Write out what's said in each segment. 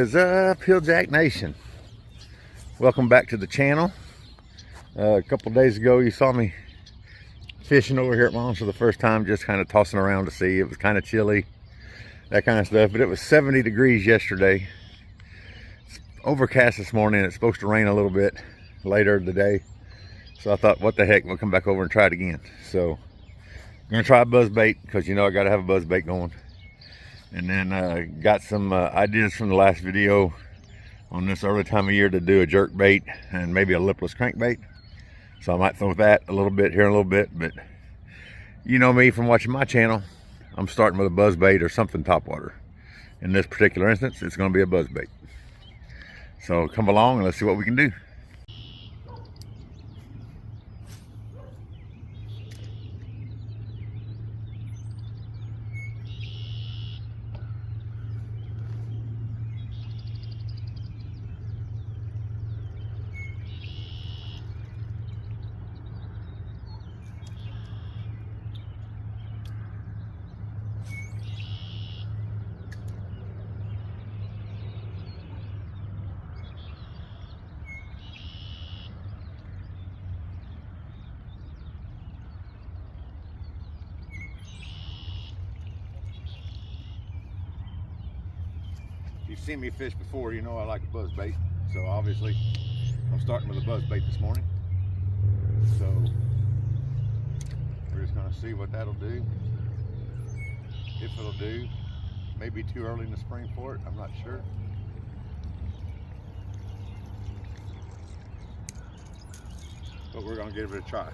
Is up, Hilljack Nation? Welcome back to the channel. A couple days ago you saw me fishing over here at Mom's for the first time, just kind of tossing around to see. It was kind of chilly, that kind of stuff, but it was 70 degrees yesterday. It's overcast this morning. It's supposed to rain a little bit later today, so I thought, what the heck, we'll come back over and try it again. So I'm gonna try a buzz bait, because you know I gotta have a buzz bait going. And then got some ideas from the last video on this early time of year to do a jerk bait and maybe a lipless crankbait. So I might throw that a little bit here in a little bit, but you know me from watching my channel, I'm starting with a buzz bait or something topwater. In this particular instance, it's going to be a buzz bait. So come along and let's see what we can do. You've seen me fish before, you know I like a buzz bait. So obviously I'm starting with a buzz bait this morning. So we're just gonna see what that'll do. If it'll do. Maybe too early in the spring for it, I'm not sure. But we're gonna give it a try.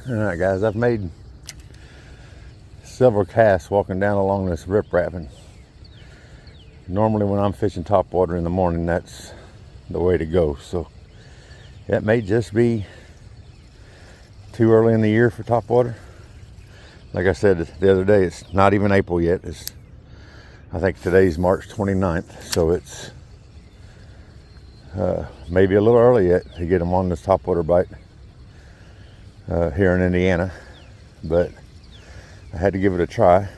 All right, guys, I've made several casts walking down along this riprap, and normally when I'm fishing topwater in the morning, that's the way to go. So it may just be too early in the year for topwater. Like I said the other day, it's not even April yet. I think today's March 29th, so it's maybe a little early yet to get them on this topwater bite here in Indiana, but I had to give it a try,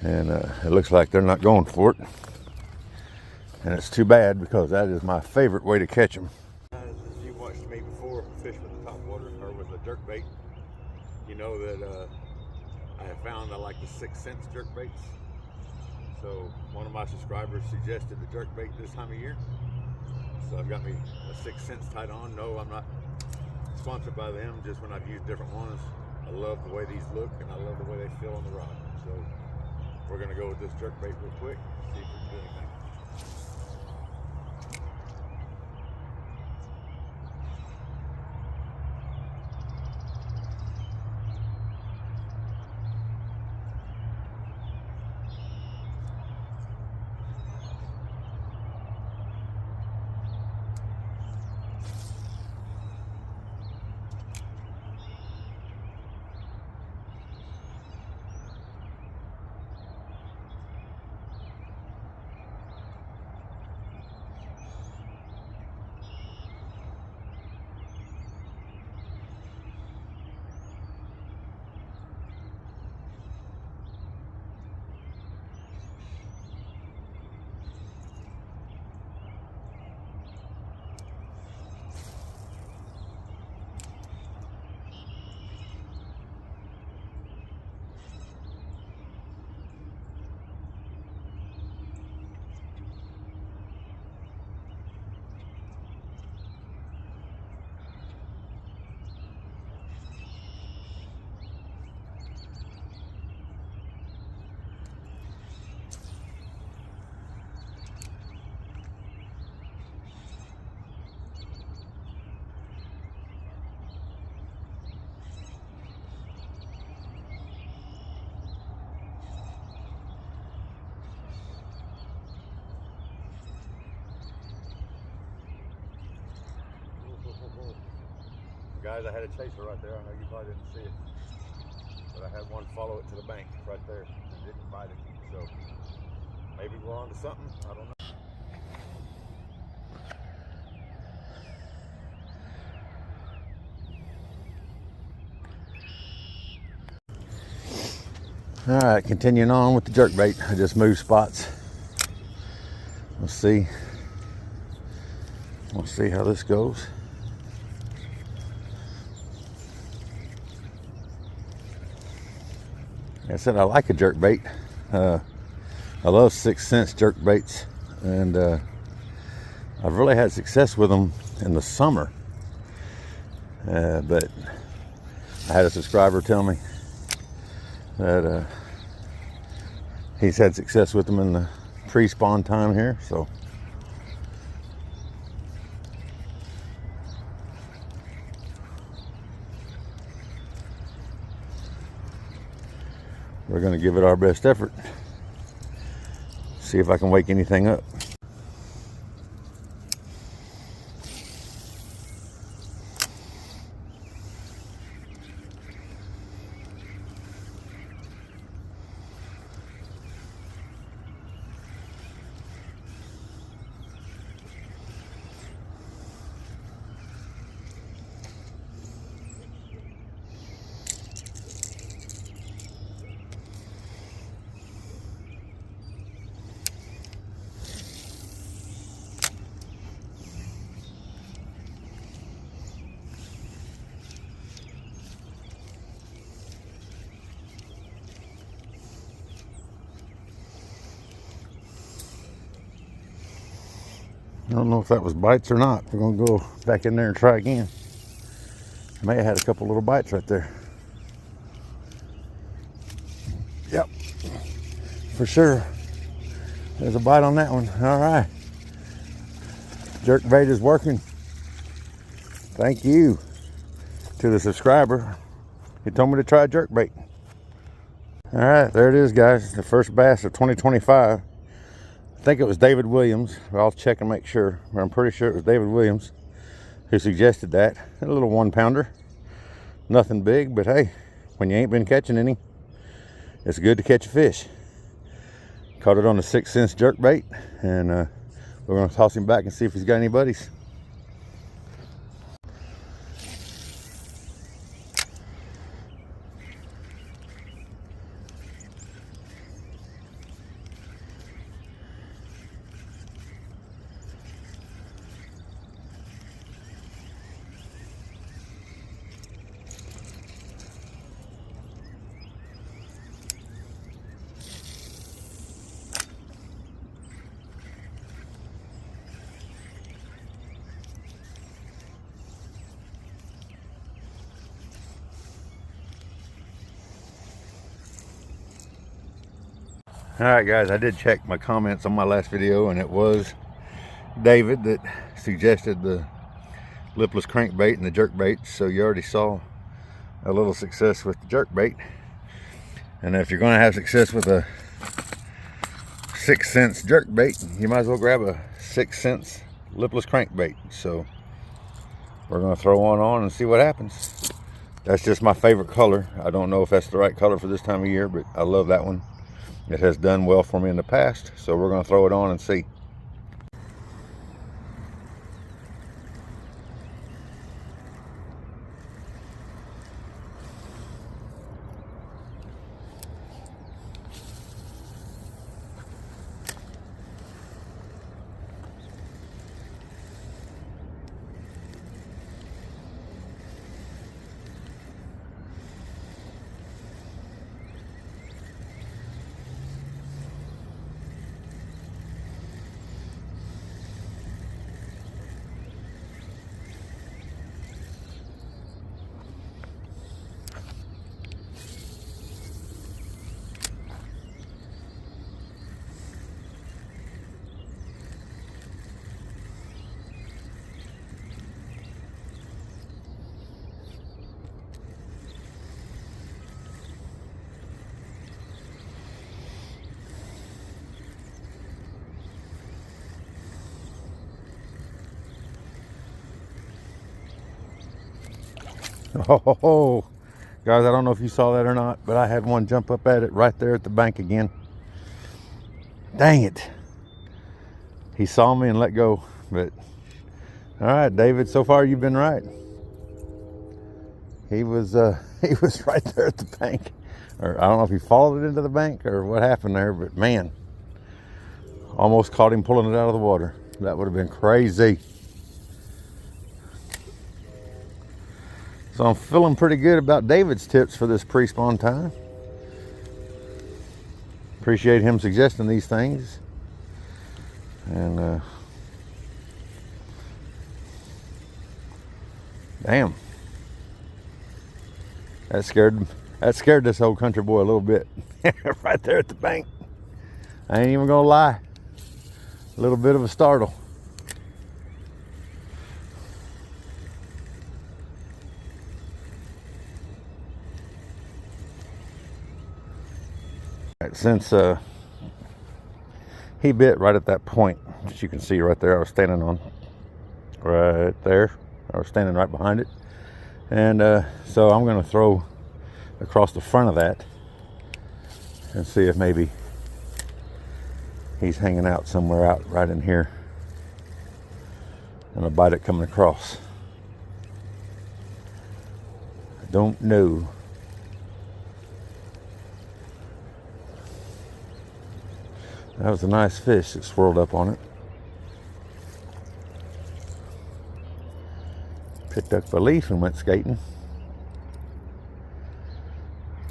and it looks like they're not going for it, and it's too bad because that is my favorite way to catch them. As you watched me before fish with the topwater or with the jerk bait, you know that I have found I like the 6 cents jerk baits. So one of my subscribers suggested the jerk bait this time of year. So I've got me a 6 cents tied on. No, I'm not sponsored by them, just when I've used different ones. I love the way these look, and I love the way they feel on the rod. So we're gonna go with this jerk bait real quick, see if we can do anything. Guys, I had a chaser right there. I know you probably didn't see it, but I had one follow it to the bank right there and didn't bite it. So maybe we're on to something. I don't know. All right, continuing on with the jerk bait. I just moved spots. We'll see how this goes. Like I said, I like a jerk bait. I love 6 cents jerk baits, and I've really had success with them in the summer. But I had a subscriber tell me that he's had success with them in the pre-spawn time here, so we're going to give it our best effort. See if I can wake anything up. I don't know if that was bites or not. We're gonna go back in there and try again. May have had a couple little bites right there. Yep, for sure. There's a bite on that one. All right. Jerk bait is working. Thank you. to the subscriber. He told me to try jerkbait. All right, there it is, guys. The first bass of 2025. I think it was David Williams. I'll check and make sure, but I'm pretty sure it was David Williams who suggested that. A little 1-pounder. Nothing big, but hey, when you ain't been catching any, it's good to catch a fish. Caught it on a 6-cent jerkbait, and we're gonna toss him back and see if he's got any buddies. All right, guys, I did check my comments on my last video, and it was David that suggested the lipless crankbait and the jerkbait. So you already saw a little success with the jerkbait. And if you're going to have success with a 6-cent jerkbait, you might as well grab a 6-cent lipless crankbait. So we're going to throw one on and see what happens. That's just my favorite color. I don't know if that's the right color for this time of year, but I love that one. It has done well for me in the past, so we're going to throw it on and see. Oh, guys, I don't know if you saw that or not, but I had one jump up at it right there at the bank again. Dang it. He saw me and let go, but all right, David, so far you've been right. He was right there at the bank. Or I don't know if he followed it into the bank or what happened there, but man, almost caught him pulling it out of the water. That would have been crazy. So I'm feeling pretty good about David's tips for this pre-spawn time. Appreciate him suggesting these things. And damn, that scared this old country boy a little bit. Right there at the bank. I ain't even gonna lie. A little bit of a startle. Since he bit right at that point that you can see right there I was standing on, right there, I was standing right behind it, and so I'm going to throw across the front of that and see if maybe he's hanging out somewhere out right in here, and I'll bite it coming across. I don't know. That was a nice fish that swirled up on it. Picked up a leaf and went skating.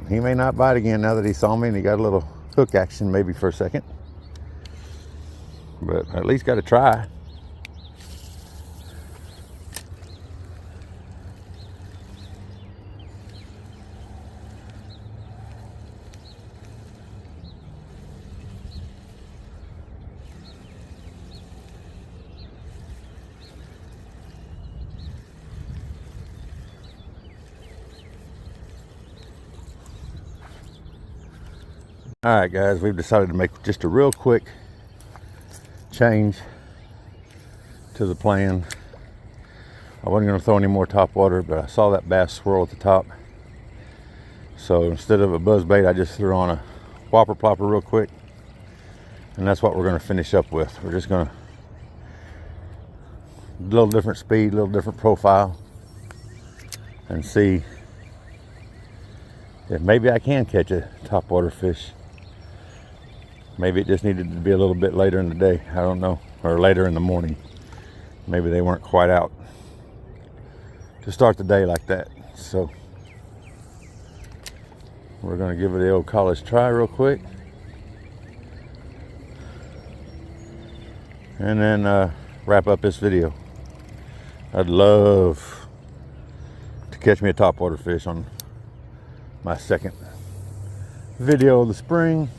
He may not bite again now that he saw me and he got a little hook action maybe for a second. But at least got to try. All right, guys, we've decided to make just a real quick change to the plan. I wasn't going to throw any more top water, but I saw that bass swirl at the top. So instead of a buzz bait, I just threw on a whopper plopper real quick. And that's what we're going to finish up with. We're just going to, a little different speed, a little different profile, and see if maybe I can catch a topwater fish. Maybe it just needed to be a little bit later in the day. I don't know. Or later in the morning. Maybe they weren't quite out to start the day like that. So we're going to give it the old college try real quick. And then wrap up this video. I'd love to catch me a topwater fish on my second video of the spring.